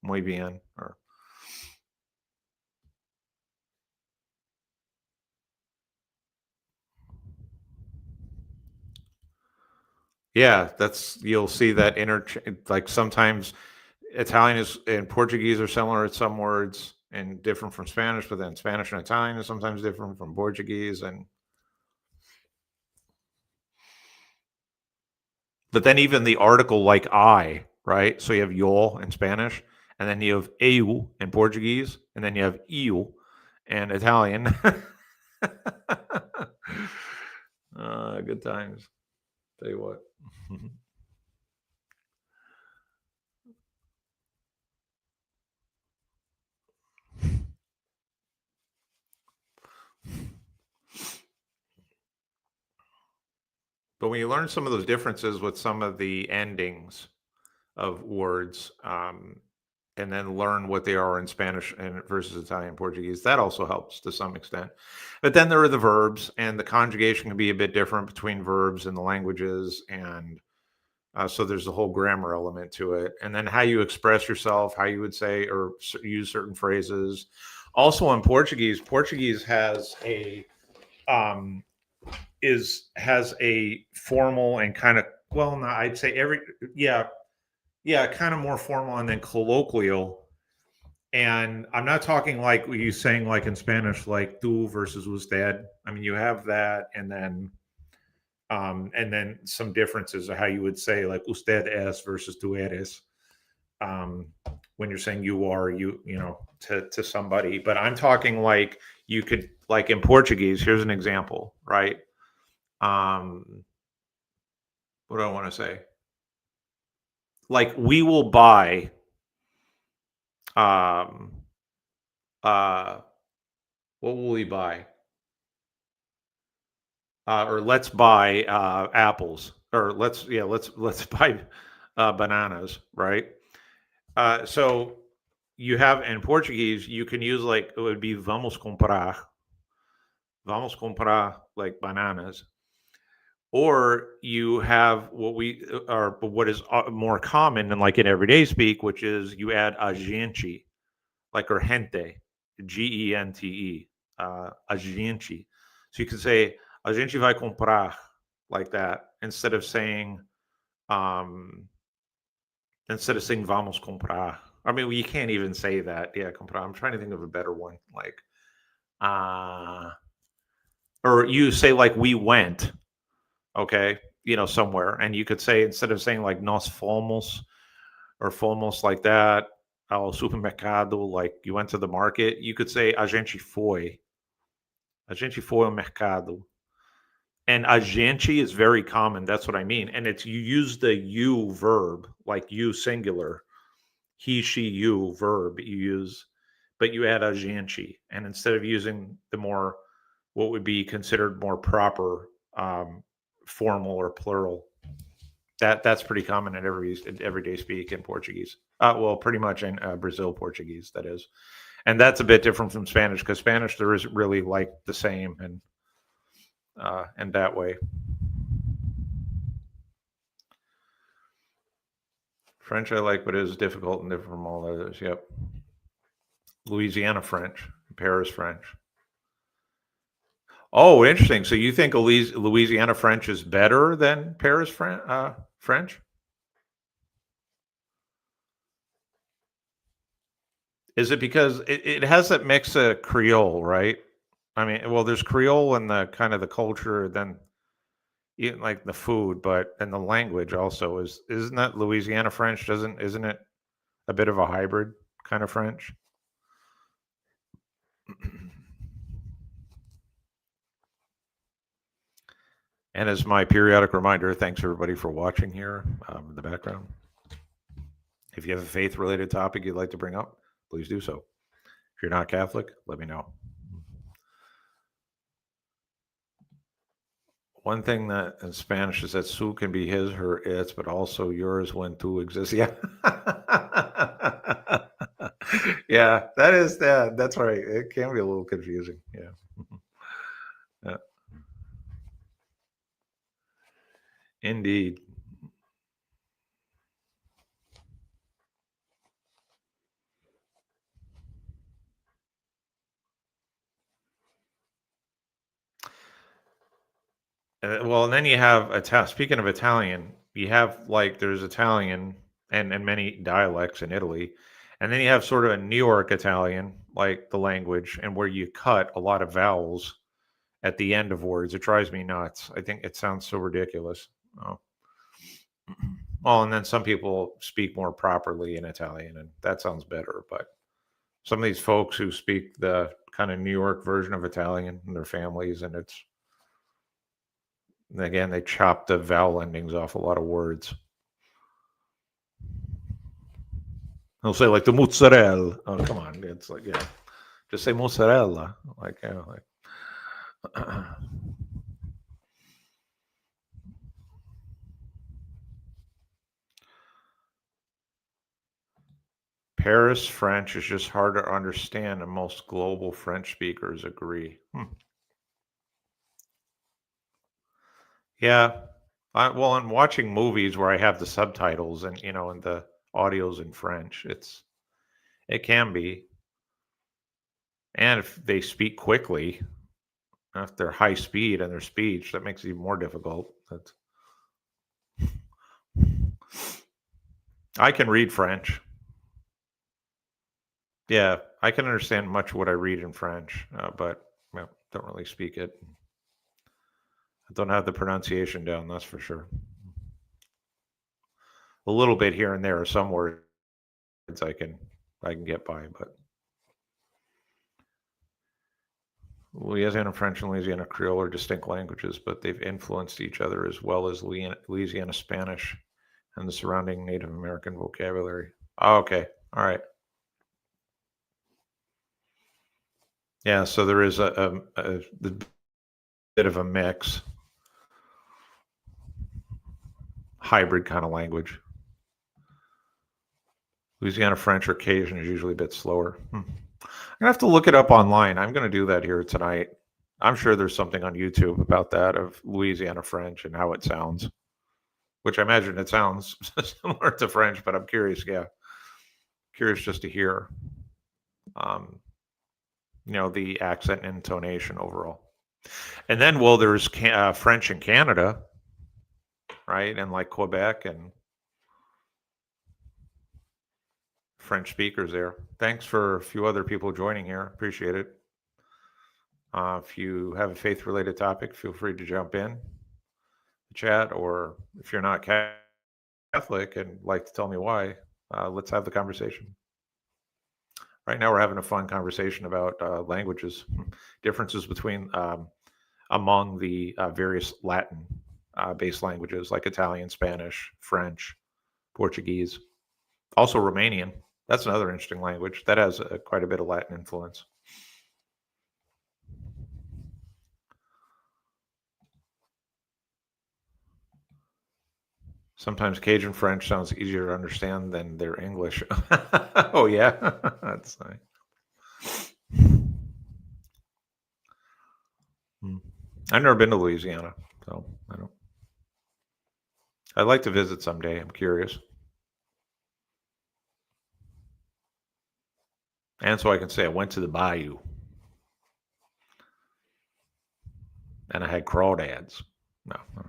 muy bien, or yeah. That's you'll see that like sometimes Italian is and Portuguese are similar at some words and different from Spanish, but then Spanish and Italian is sometimes different from Portuguese, and but then even the article like I, right? So you have yo in Spanish, and then you have eu in Portuguese, and then you have eu in Italian. Good times. Tell you what. But when you learn some of those differences with some of the endings of words, and then learn what they are in Spanish and versus Italian, Portuguese, that also helps to some extent. But then there are the verbs, and the conjugation can be a bit different between verbs and the languages, and so there's a whole grammar element to it, and then how you express yourself, how you would say or use certain phrases. Also in Portuguese, Portuguese has a um, has a formal and kind of well, no, I'd say yeah, kind of more formal and then colloquial. And I'm not talking like you saying like in Spanish, like tú versus usted. I mean, you have that, and then some differences of how you would say like usted es versus tú eres. Um, when you're saying you are, you know, to somebody. But I'm talking like you could like in Portuguese. Here's an example, right? Um, what do I want to say? Like we will buy um uh what will we buy? Or let's buy apples, or let's buy bananas, right? So you have in Portuguese, you can use like it would be vamos comprar like bananas, or you have what we are what is more common and like in everyday speak, which is you add a gente, like or gente, gente, a gente. So you can say a gente vai comprar like that um, instead of saying vamos comprar. I mean, well, you can't even say that. Yeah, comprar. I'm trying to think of a better one. Like, uh, or you say like we went, okay, you know, somewhere, and you could say instead of saying like nos fomos or fomos like that, ao supermercado, like you went to the market, you could say a gente foi. A gente foi ao mercado. And a gente is very common. That's what I mean. And it's you use the you verb, like you singular, he, she, you verb you use, but you add a gente. And instead of using the more, what would be considered more proper formal or plural, that's pretty common in everyday speak in Portuguese. Well, pretty much in Brazil Portuguese, that is. And that's a bit different from Spanish because Spanish there is really like the same and that way. French I like, but it is difficult and different from all others. Yep. Louisiana French, Paris French. Oh, interesting. So you think Louisiana French is better than Paris French? Is it because it has that mix of Creole, right? I mean, well, there's Creole in the kind of the culture, then even like the food, but and the language also isn't that Louisiana French? Isn't it a bit of a hybrid kind of French? And as my periodic reminder, thanks everybody for watching here in the background. If you have a faith-related topic you'd like to bring up, please do so. If you're not Catholic, let me know. One thing that in Spanish is that su can be his, her, its, but also yours when tu exists. Yeah. Yeah, that is that. That's right. It can be a little confusing. Yeah. Yeah. Indeed. Well, and then you have speaking of Italian, you have like there's Italian and many dialects in Italy, and then you have sort of a New York Italian, like the language, and where you cut a lot of vowels at the end of words. It drives me nuts. I think it sounds so ridiculous. Oh. Well, and then some people speak more properly in Italian, and that sounds better. But some of these folks who speak the kind of New York version of Italian and their families, and it's again they chop the vowel endings off a lot of words. They'll say like the mozzarella. Oh, come on, it's like yeah, just say mozzarella. Like yeah, like. Paris French is just hard to understand, and most global French speakers agree. Yeah. Well, I'm watching movies where I have the subtitles and and the audio's in French. It can be, and if they speak quickly, if they're high speed in their speech, that makes it even more difficult. I can read French. Yeah, I can understand much of what I read in French, but don't really speak it. I don't have the pronunciation down, that's for sure. A little bit here and there, some words I can get by, but Louisiana French and Louisiana Creole are distinct languages, but they've influenced each other as well as Louisiana Spanish and the surrounding Native American vocabulary. Oh, okay, all right. Yeah, so there is a bit of a mix, hybrid kind of language. Louisiana French or Cajun is usually a bit slower. I'm gonna have to look it up online. I'm gonna do that here tonight. I'm sure there's something on YouTube about that of Louisiana French and how it sounds, which I imagine it sounds similar to French, but I'm curious. Yeah, curious just to hear, um, the accent and intonation overall. And then, well, there's French in Canada, right? And like Quebec and French speakers there. Thanks for a few other people joining here. Appreciate it. If you have a faith related topic, feel free to jump in the chat, or if you're not Catholic and like to tell me why, let's have the conversation. Right now, we're having a fun conversation about languages, differences between among the various Latin based languages like Italian, Spanish, French, Portuguese, also Romanian. That's another interesting language that has quite a bit of Latin influence. Sometimes Cajun French sounds easier to understand than their English. Oh yeah, that's nice. I've never been to Louisiana, so I don't. I'd like to visit someday. I'm curious, and so I can say I went to the bayou and I had crawdads. No, no.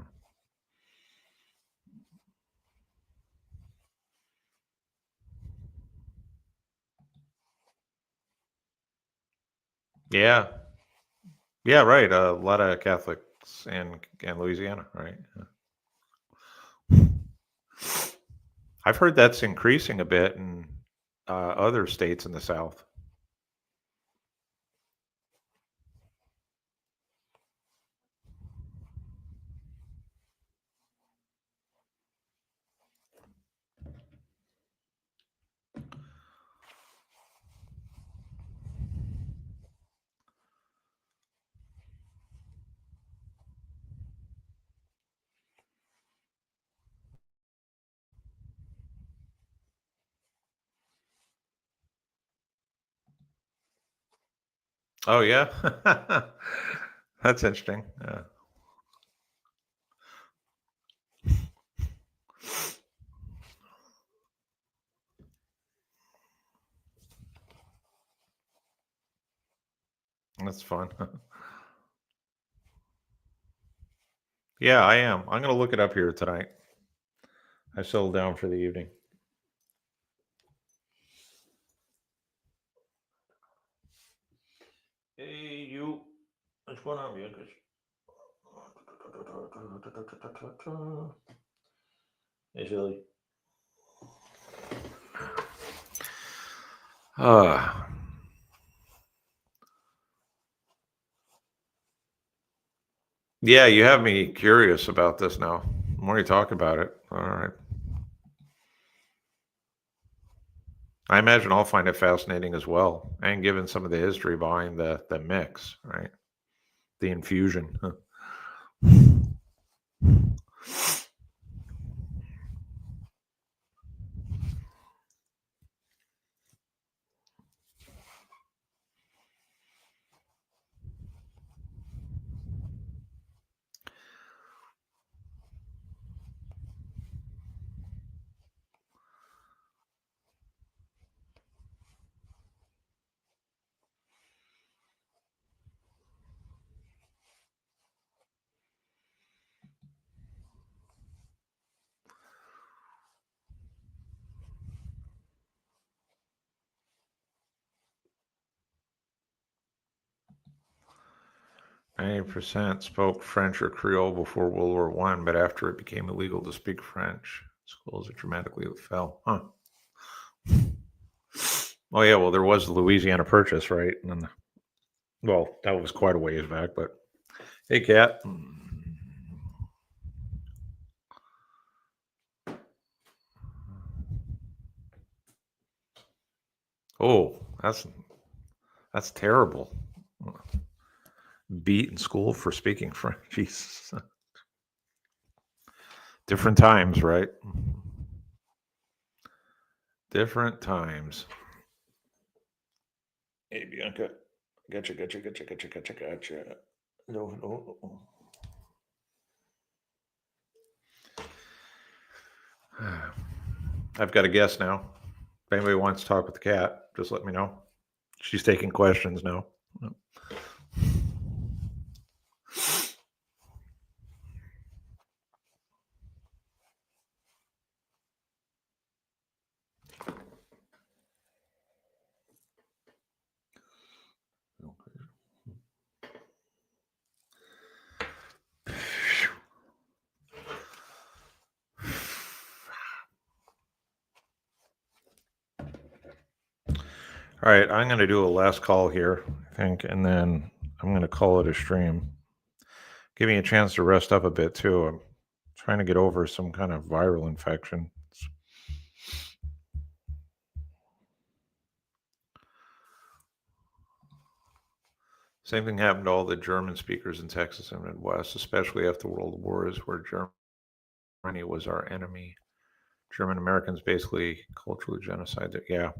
Yeah, yeah, right. A lot of Catholics in Louisiana, right? Yeah. I've heard that's increasing a bit in other states in the South. Oh, yeah? That's interesting. Yeah. That's fun. Yeah, I am. I'm gonna look it up here tonight. I settled down for the evening. Hey, you. What's going on, Lucas? Hey, Philly. Uh, yeah, you have me curious about this now. The more you talk about it, all right. I imagine I'll find it fascinating as well, and given some of the history behind the mix, right? The infusion. Huh. Ninety percent spoke French or Creole before World War One, but after it became illegal to speak French, schools dramatically fell. Huh. Oh yeah, well there was the Louisiana Purchase, right? And then, well, that was quite a ways back, but hey, Cat. Oh, that's terrible. Beat in school for speaking French. Jesus. Different times, right? Different times. Hey, Bianca. Gotcha. No. I've got a guess now. If anybody wants to talk with the cat, just let me know. She's taking questions now. All right, I'm going to do a last call here, I think, and then I'm going to call it a stream. Give me a chance to rest up a bit too. I'm trying to get over some kind of viral infection. Same thing happened to all the German speakers in Texas and Midwest, especially after World Wars, where Germany was our enemy. German Americans basically culturally genocide. Yeah,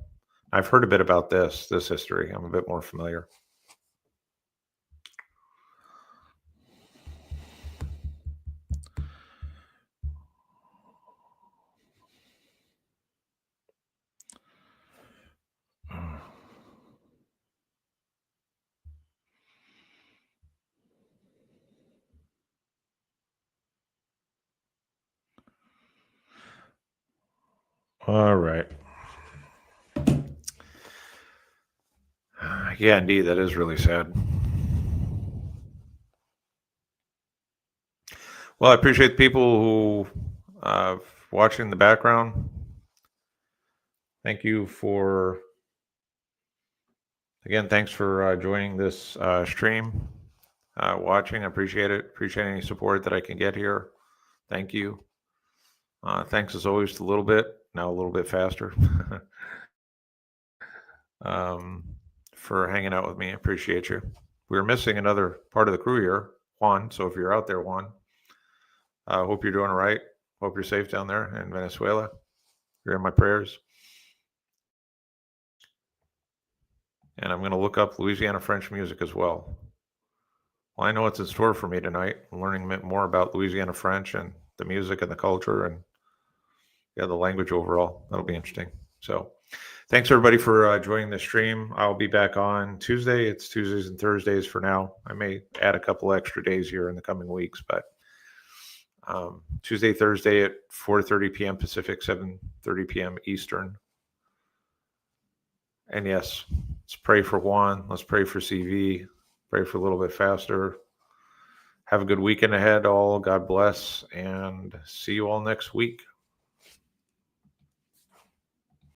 I've heard a bit about this history. I'm a bit more familiar. All right. Yeah, indeed, that is really sad. Well, I appreciate people who watching in the background. Thank you for again. Thanks for joining this stream, watching. I appreciate it. Appreciate any support that I can get here. Thank you. Thanks as always. A little bit now, a little bit faster. um, for hanging out with me. I appreciate you. We're missing another part of the crew here, Juan. So if you're out there, Juan, I hope you're doing all right. Hope you're safe down there in Venezuela. You're in my prayers. And I'm going to look up Louisiana French music as well. Well, I know what's in store for me tonight. I'm learning a bit more about Louisiana French and the music and the culture and the language overall. That'll be interesting. So thanks everybody for joining the stream. I'll be back on Tuesday. It's Tuesdays and Thursdays for now. I may add a couple extra days here in the coming weeks, but Tuesday, Thursday at 4:30 p.m. Pacific, 7:30 p.m. Eastern. And yes, let's pray for Juan. Let's pray for CV. Pray for a little bit faster. Have a good weekend ahead, all. God bless, and see you all next week.